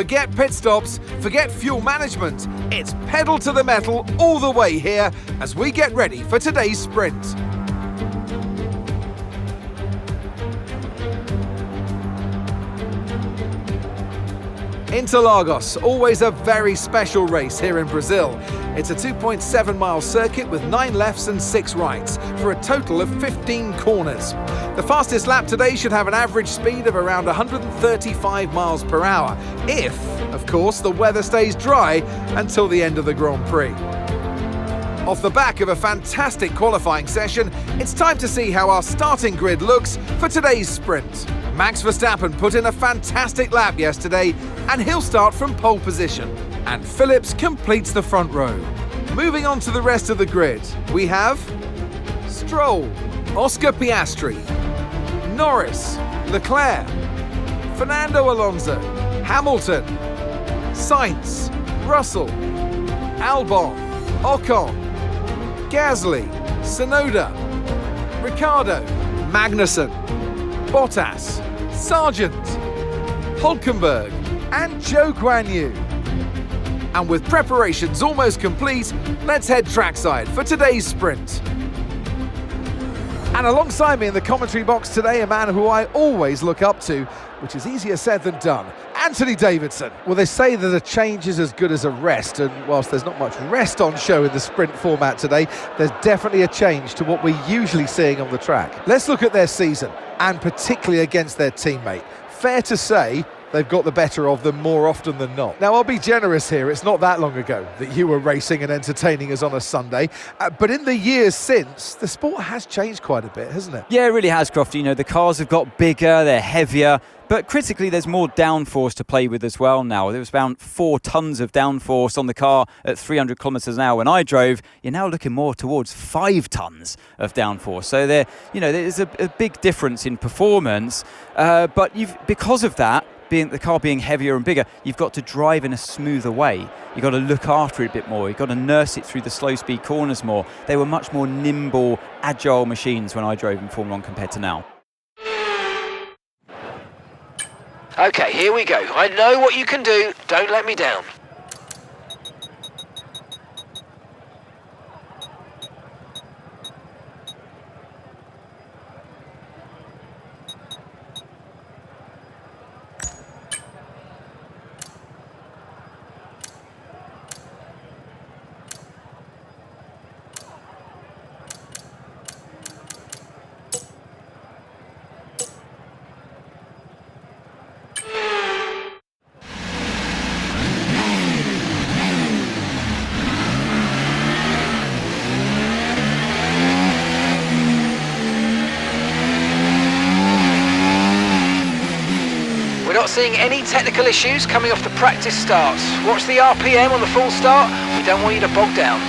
Forget pit stops, forget fuel management. It's pedal to the metal all the way here as we get ready for today's sprint. Interlagos, always a very special race here in Brazil. It's a 2.7 mile circuit with 9 lefts and 6 rights for a total of 15 corners. The fastest lap today should have an average speed of around 135 miles per hour, if, of course, the weather stays dry until the end of the Grand Prix. Off the back of a fantastic qualifying session, it's time to see how our starting grid looks for today's sprint. Max Verstappen put in a fantastic lap yesterday and he'll start from pole position. And Phillips completes the front row. Moving on to the rest of the grid, we have Stroll, Oscar Piastri, Norris, Leclerc, Fernando Alonso, Hamilton, Sainz, Russell, Albon, Ocon, Gasly, Tsunoda, Ricciardo, Magnussen, Bottas, Sargent, Hülkenberg and Zhou Guanyu. And with preparations almost complete, let's head trackside for today's sprint. And alongside me in the commentary box today, a man who I always look up to, which is easier said than done, Anthony Davidson. Well, they say that a change is as good as a rest, and whilst there's not much rest on show in the sprint format today, there's definitely a change to what we're usually seeing on the track. Let's look at their season, and particularly against their teammate. Fair to say, they've got the better of them more often than not. Now, I'll be generous here. It's not that long ago that you were racing and entertaining us on a Sunday. But in the years since, the sport has changed quite a bit, hasn't it? Yeah, it really has, Crofty. You know, the cars have got bigger, they're heavier. But critically, there's more downforce to play with as well now. There was about 4 tons of downforce on the car at 300 kilometres an hour when I drove. You're now looking more towards 5 tons of downforce. So there's a big difference in performance. But because of that, the car being heavier and bigger, you've got to drive in a smoother way. You've got to look after it a bit more. You've got to nurse it through the slow speed corners more. They were much more nimble, agile machines when I drove in Formula 1 compared to now. Okay, here we go. I know what you can do. Don't let me down. We're not seeing any technical issues coming off the practice starts. Watch the RPM on the full start. We don't want you to bog down.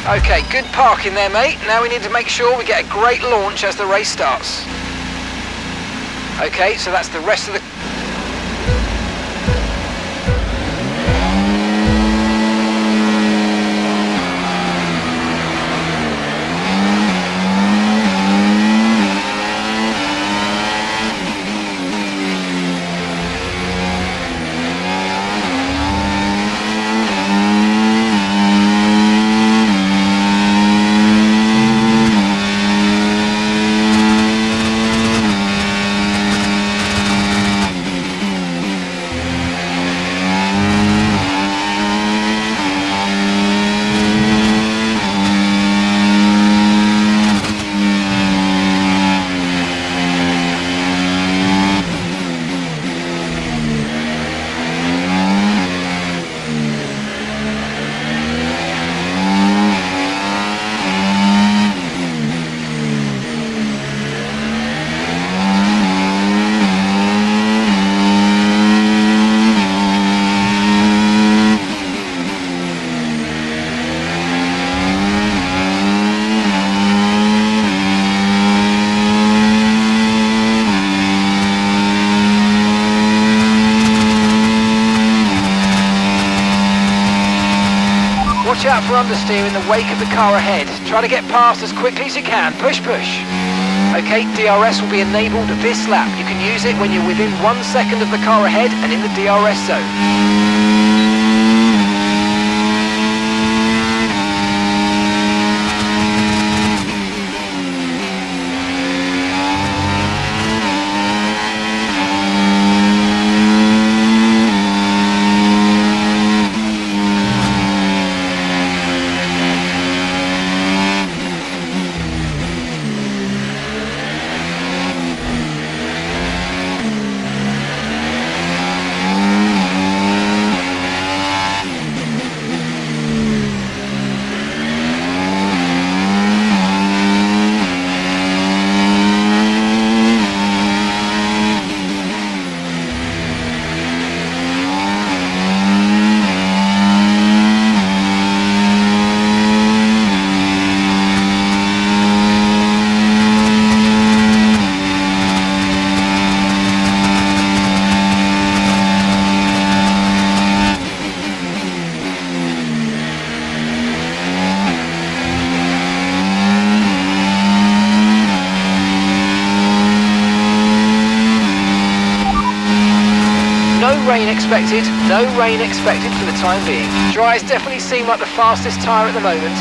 Okay, good parking there, mate. Now we need to make sure we get a great launch as the race starts. Okay, so that's the rest of the... Watch out for understeer in the wake of the car ahead. Try to get past as quickly as you can. Push, push. Okay, DRS will be enabled this lap. You can use it when you're within 1 second of the car ahead and in the DRS zone. Rain expected, no rain expected for the time being. Dries definitely seem like the fastest tyre at the moment.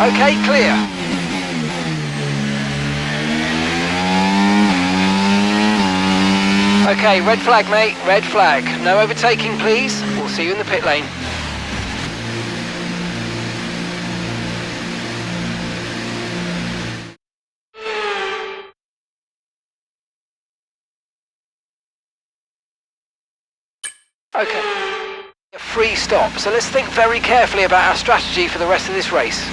Okay, clear. Okay, red flag, mate, red flag. No overtaking, please. We'll see you in the pit lane. Okay. A free stop, so let's think very carefully about our strategy for the rest of this race.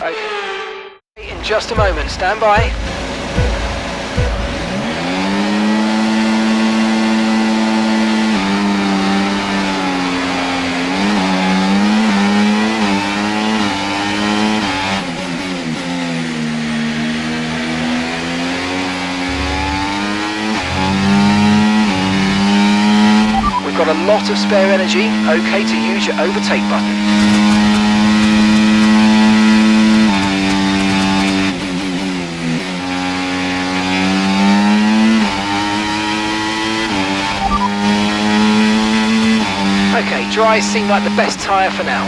Okay. In just a moment, stand by. lot of spare energy, okay to use your overtake button. Okay, dries seem like the best tyre for now.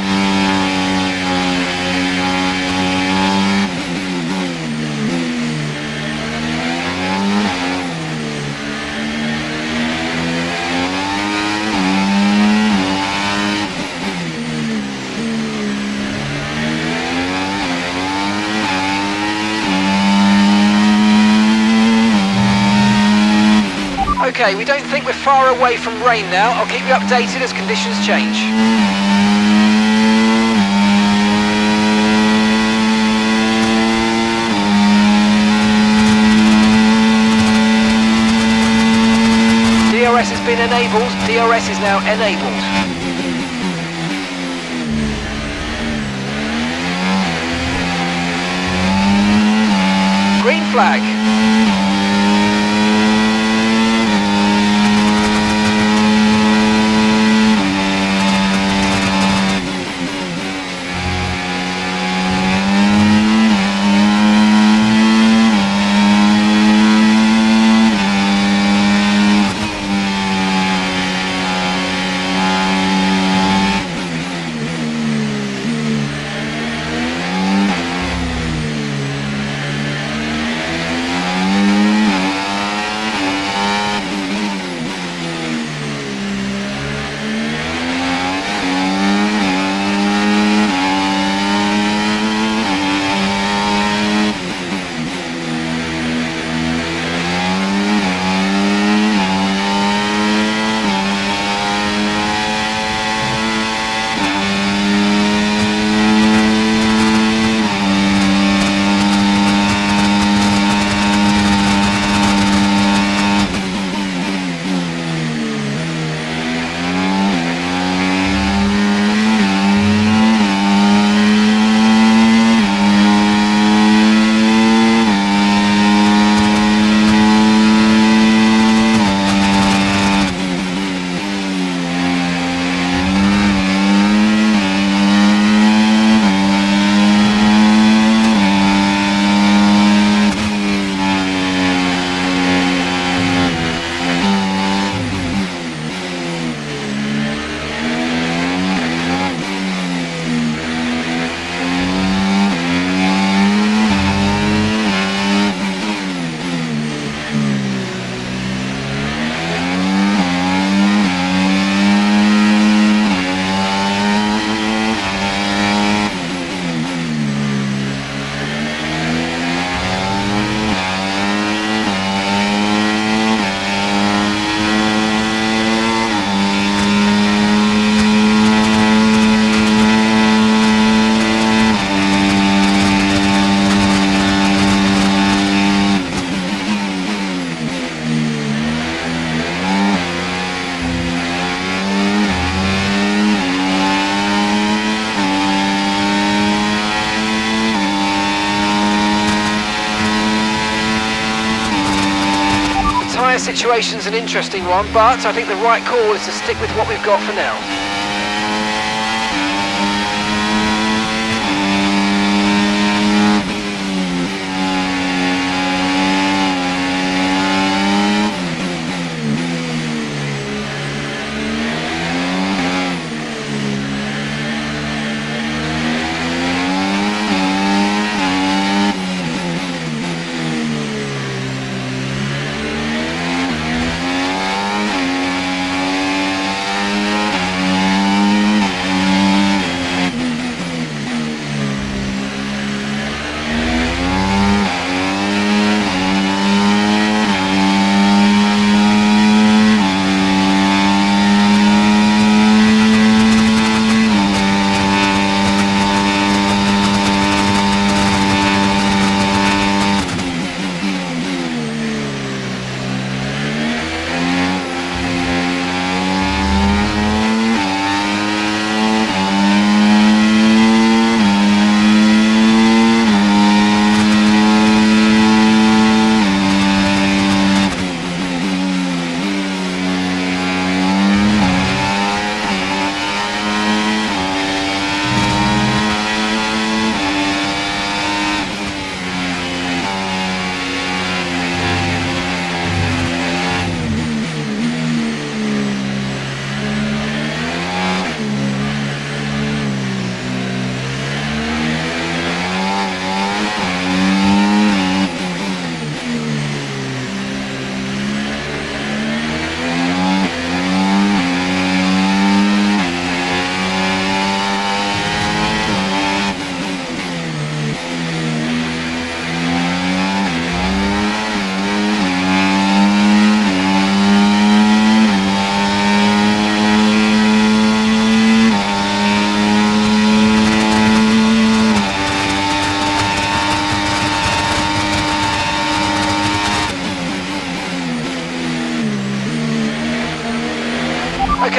Okay, we don't think we're far away from rain now. I'll keep you updated as conditions change. DRS has been enabled. DRS is now enabled. Green flag. Situation's an interesting one, but I think the right call is to stick with what we've got for now.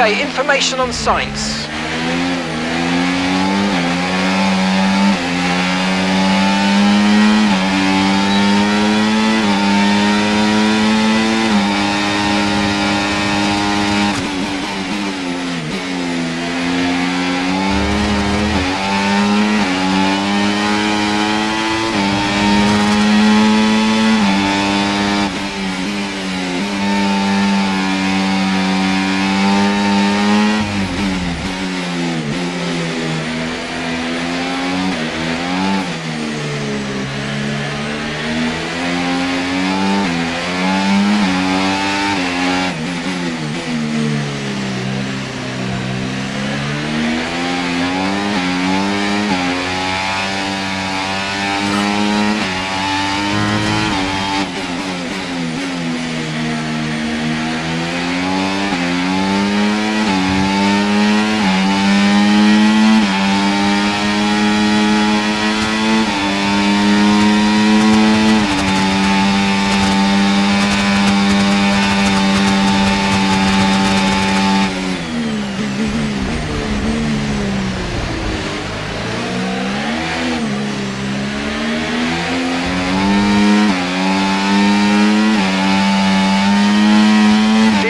Okay, information on Sainz.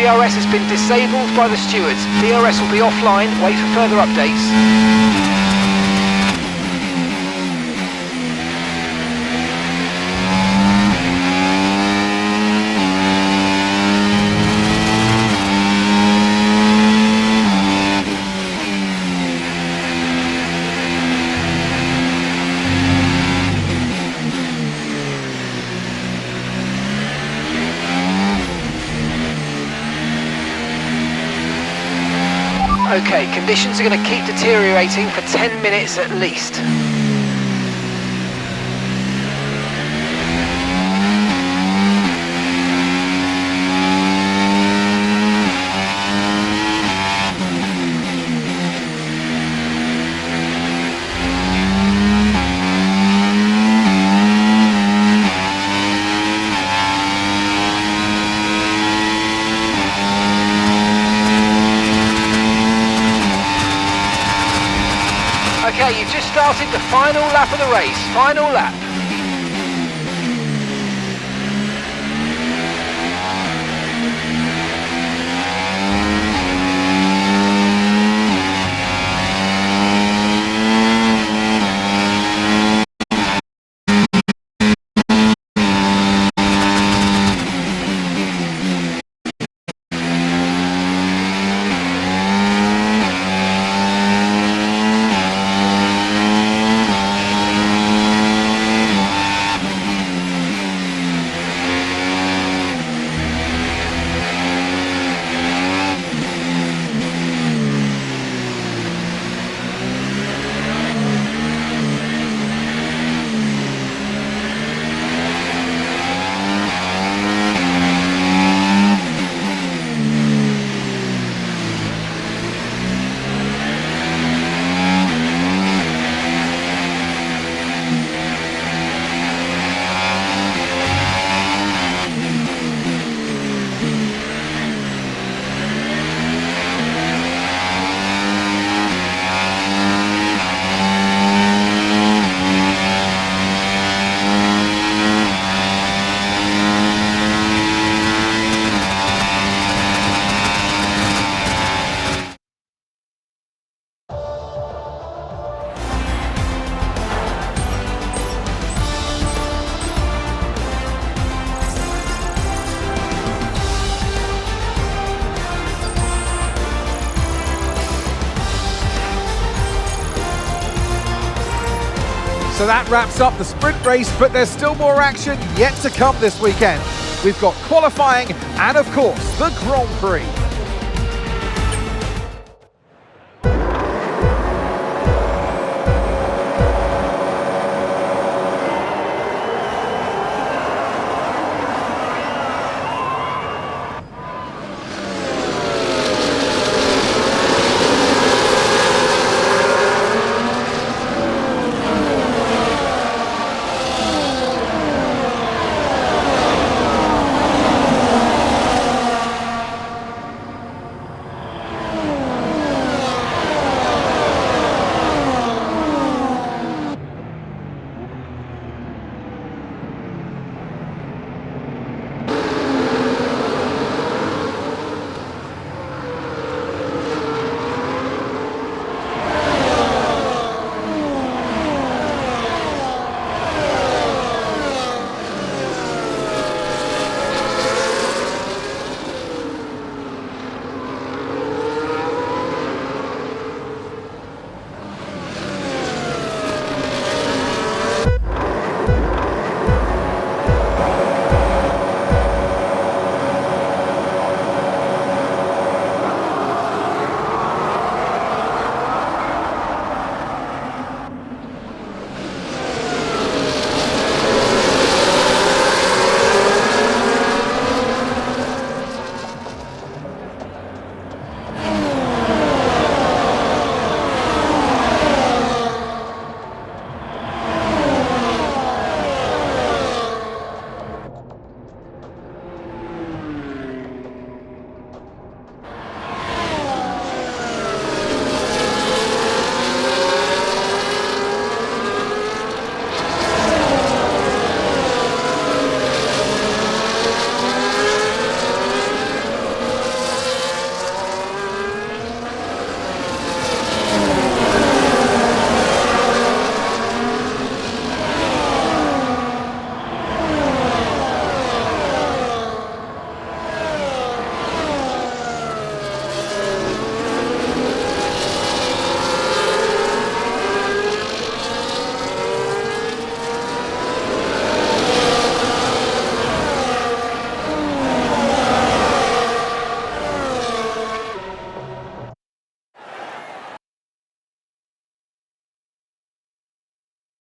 DRS has been disabled by the stewards. DRS will be offline. Wait for further updates. Okay, conditions are going to keep deteriorating for 10 minutes at least. Okay, you've just started the final lap of the race. Final lap. So that wraps up the sprint race, but there's still more action yet to come this weekend. We've got qualifying and, of course, the Grand Prix.